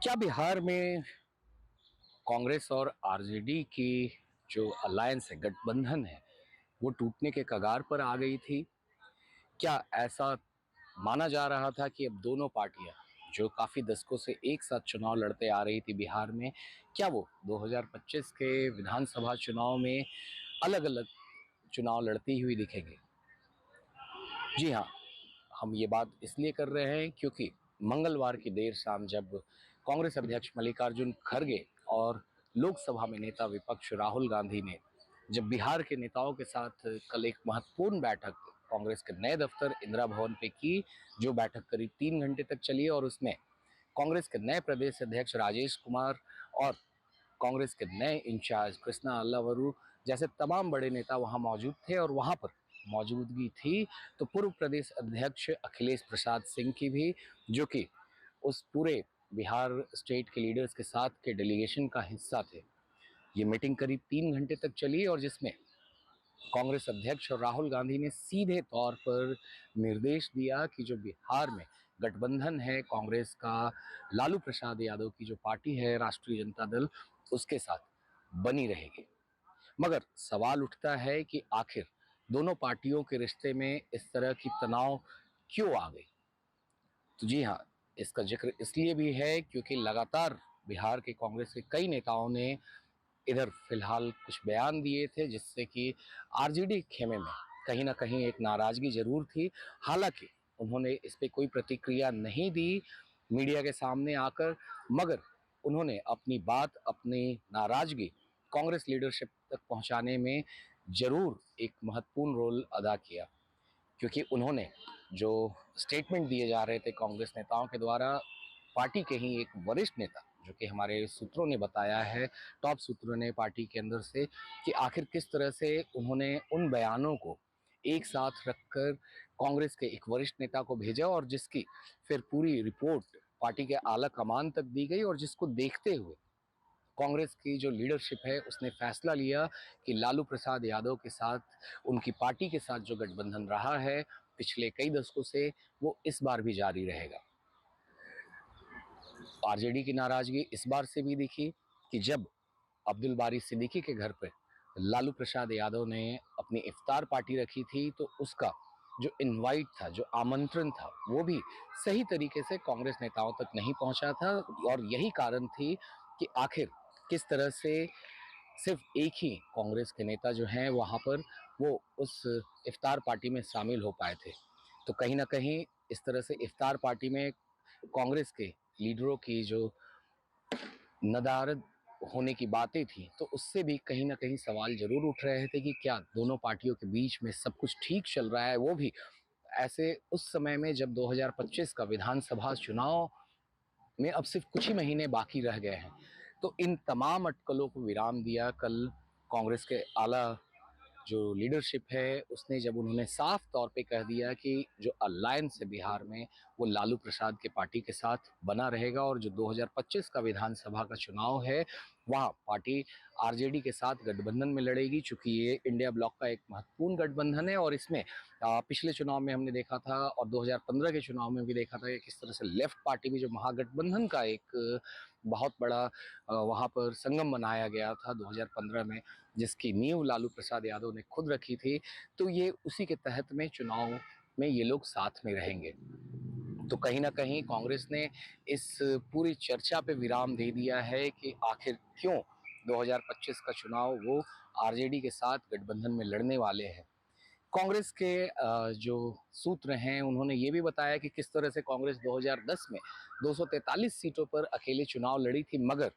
क्या बिहार में कांग्रेस और आरजेडी की जो अलायंस है, गठबंधन है, वो टूटने के कगार पर आ गई थी? क्या ऐसा माना जा रहा था कि अब दोनों पार्टियां जो काफी दशकों से एक साथ चुनाव लड़ते आ रही थी बिहार में, क्या वो 2025 के विधानसभा चुनाव में अलग अलग चुनाव लड़ती हुई दिखेंगे? जी हाँ, हम ये बात इसलिए कर रहे हैं क्योंकि मंगलवार की देर शाम जब कांग्रेस अध्यक्ष मल्लिकार्जुन खड़गे और लोकसभा में नेता विपक्ष राहुल गांधी ने जब बिहार के नेताओं के साथ कल एक महत्वपूर्ण बैठक कांग्रेस के नए दफ्तर इंदिरा भवन पे की, जो बैठक करीब 3 घंटे तक चली और उसमें कांग्रेस के नए प्रदेश अध्यक्ष राजेश कुमार और कांग्रेस के नए इंचार्ज कृष्णा अल्लावरू जैसे तमाम बड़े नेता वहां मौजूद थे। और वहां पर मौजूदगी थी तो पूर्व प्रदेश अध्यक्ष अखिलेश प्रसाद सिंह की भी, जो कि उस पूरे बिहार स्टेट के लीडर्स के साथ के डेलीगेशन का हिस्सा थे। ये मीटिंग करीब 3 घंटे तक चली और जिसमें कांग्रेस अध्यक्ष और राहुल गांधी ने सीधे तौर पर निर्देश दिया कि जो बिहार में गठबंधन है कांग्रेस का, लालू प्रसाद यादव की जो पार्टी है राष्ट्रीय जनता दल, उसके साथ बनी रहेगी। मगर सवाल उठता है कि आखिर दोनों पार्टियों के रिश्ते में इस तरह की तनाव क्यों आ गई? तो जी हाँ, इसका जिक्र इसलिए भी है क्योंकि लगातार बिहार के कांग्रेस के कई नेताओं ने इधर फिलहाल कुछ बयान दिए थे जिससे कि आरजेडी खेमे में कहीं ना कहीं एक नाराजगी जरूर थी। हालांकि उन्होंने इस पे कोई प्रतिक्रिया नहीं दी मीडिया के सामने आकर, मगर उन्होंने अपनी बात, अपनी नाराजगी कांग्रेस लीडरशिप तक पहुंचाने में जरूर एक महत्वपूर्ण रोल अदा किया। क्योंकि उन्होंने जो स्टेटमेंट दिए जा रहे थे कांग्रेस नेताओं के द्वारा, पार्टी के ही एक वरिष्ठ नेता, जो कि हमारे सूत्रों ने बताया है, टॉप सूत्रों ने पार्टी के अंदर से, कि आखिर किस तरह से उन्होंने उन बयानों को एक साथ रखकर कांग्रेस के एक वरिष्ठ नेता को भेजा और जिसकी फिर पूरी रिपोर्ट पार्टी के आला कमान तक दी गई और जिसको देखते हुए कांग्रेस की जो लीडरशिप है उसने फैसला लिया कि लालू प्रसाद यादव के साथ, उनकी पार्टी के साथ जो गठबंधन रहा है पिछले कई दशकों से, वो इस बार भी जारी रहेगा। आरजेडी की नाराजगी इस बार से भी दिखी कि जब अब्दुल बारी सिद्दीकी के घर पर लालू प्रसाद यादव ने अपनी इफ्तार पार्टी रखी थी तो उसका जो इनवाइट था, जो आमंत्रण था, वो भी सही तरीके से कांग्रेस नेताओं तक नहीं पहुंचा था। और यही कारण थी कि आखिर किस तरह से सिर्फ एक ही कांग्रेस के नेता जो हैं वहां पर वो उस इफ्तार पार्टी में शामिल हो पाए थे। तो कहीं ना कहीं इस तरह से इफ्तार पार्टी में कांग्रेस के लीडरों की जो नदारद होने की बातें थी तो उससे भी कहीं ना कहीं सवाल जरूर उठ रहे थे कि क्या दोनों पार्टियों के बीच में सब कुछ ठीक चल रहा है, वो भी ऐसे उस समय में जब 2025 का विधानसभा चुनाव में अब सिर्फ कुछ ही महीने बाकी रह गए हैं। तो इन तमाम अटकलों को विराम दिया कल कांग्रेस के आला जो लीडरशिप है उसने, जब उन्होंने साफ तौर पे कह दिया कि जो अलायंस है बिहार में वो लालू प्रसाद के पार्टी के साथ बना रहेगा और जो 2025 का विधानसभा का चुनाव है वहाँ पार्टी आरजेडी के साथ गठबंधन में लड़ेगी। चूंकि ये इंडिया ब्लॉक का एक महत्वपूर्ण गठबंधन है और इसमें पिछले चुनाव में हमने देखा था और 2015 के चुनाव में भी देखा था कि किस तरह से लेफ्ट पार्टी भी जो महागठबंधन का एक बहुत बड़ा वहाँ पर संगम बनाया गया था 2015 में, जिसकी नींव लालू प्रसाद यादव ने खुद रखी थी। तो ये उसी के तहत में चुनाव में ये लोग साथ में रहेंगे। तो कहीं ना कहीं कांग्रेस ने इस पूरी चर्चा पे विराम दे दिया है कि आखिर क्यों 2025 का चुनाव वो आरजेडी के साथ गठबंधन में लड़ने वाले हैं। कांग्रेस के जो सूत्र हैं उन्होंने ये भी बताया कि किस तरह से कांग्रेस 2010 में 243 सीटों पर अकेले चुनाव लड़ी थी, मगर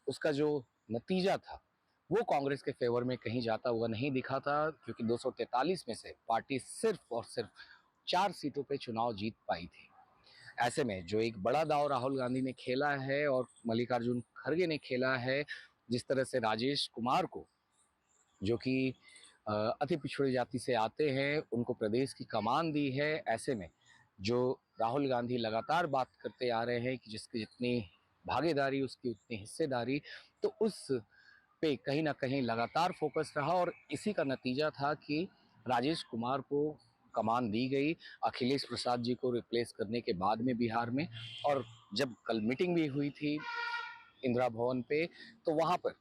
उसका जो नतीजा था वो कांग्रेस के फेवर में कहीं जाता हुआ नहीं दिखा था, क्योंकि 243 में से पार्टी सिर्फ और सिर्फ 4 सीटों पे चुनाव जीत पाई थी। ऐसे में जो एक बड़ा दांव राहुल गांधी ने खेला है और मल्लिकार्जुन खड़गे ने खेला है, जिस तरह से राजेश कुमार को, जो कि अति पिछड़ी जाति से आते हैं, उनको प्रदेश की कमान दी है, ऐसे में जो राहुल गांधी लगातार बात करते आ रहे हैं कि जिसकी जितनी भागीदारी उसकी उतनी हिस्सेदारी, तो उस पे कहीं ना कहीं लगातार फोकस रहा और इसी का नतीजा था कि राजेश कुमार को कमान दी गई अखिलेश प्रसाद जी को रिप्लेस करने के बाद में बिहार में। और जब कल मीटिंग भी हुई थी इंदिरा भवन पे, तो वहां पर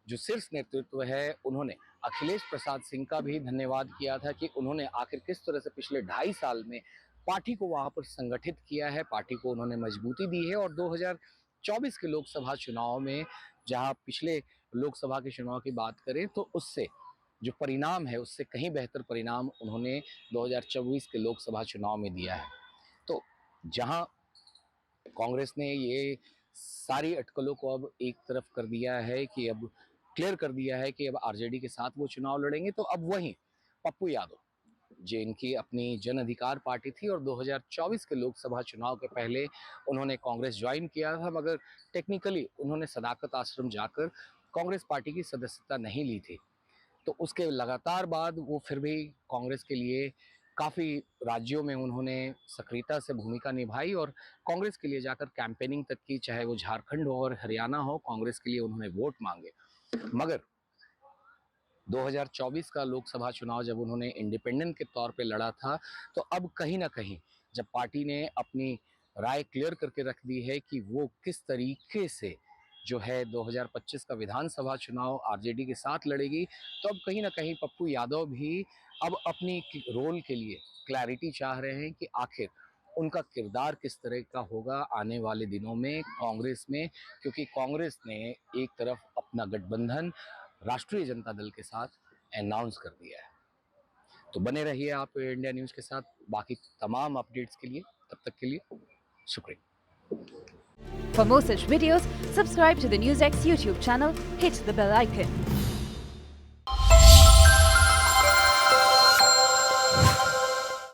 जो शीर्ष नेतृत्व है उन्होंने अखिलेश प्रसाद सिंह का भी धन्यवाद किया था कि उन्होंने आखिर किस तरह से पिछले 2.5 साल में पार्टी को वहां पर संगठित किया है, पार्टी को उन्होंने मजबूती दी है। और 2024 के लोकसभा चुनाव में, जहां पिछले लोकसभा के चुनाव की बात करें तो उससे जो परिणाम है उससे कहीं बेहतर परिणाम उन्होंने 2024 के लोकसभा चुनाव में दिया है। तो जहां कांग्रेस ने ये सारी अटकलों को अब एक तरफ कर दिया है कि अब क्लियर कर दिया है कि अब आरजेडी के साथ वो चुनाव लड़ेंगे, तो अब वहीं पप्पू यादव, जो इनकी अपनी जन अधिकार पार्टी थी और 2024 के लोकसभा चुनाव के पहले उन्होंने कांग्रेस ज्वाइन किया था, मगर टेक्निकली उन्होंने सदाकत आश्रम जाकर कांग्रेस पार्टी की सदस्यता नहीं ली थी। तो उसके लगातार बाद वो फिर भी कांग्रेस के लिए काफ़ी राज्यों में उन्होंने सक्रियता से भूमिका निभाई और कांग्रेस के लिए जाकर कैंपेनिंग तक की, चाहे वो झारखंड हो और हरियाणा हो, कांग्रेस के लिए उन्होंने वोट मांगे। मगर 2024 का लोकसभा चुनाव जब उन्होंने इंडिपेंडेंट के तौर पे लड़ा था, तो अब कहीं ना कहीं जब पार्टी ने अपनी राय क्लियर करके रख दी है कि वो किस तरीके से जो है 2025 का विधानसभा चुनाव आरजेडी के साथ लड़ेगी, तो अब कहीं ना कहीं पप्पू यादव भी अब अपनी रोल के लिए क्लैरिटी चाह रहे हैं कि आखिर उनका किरदार किस तरह का होगा आने वाले दिनों में कांग्रेस में, क्योंकि कांग्रेस ने एक तरफ अपना गठबंधन राष्ट्रीय जनता दल के साथ अनाउंस कर दिया है। तो बने रहिए आप इंडिया न्यूज़ के साथ बाकी तमाम अपडेट्स के लिए। तब तक के लिए शुक्रिया। For more such videos, subscribe to the NewsX YouTube channel, hit the bell icon.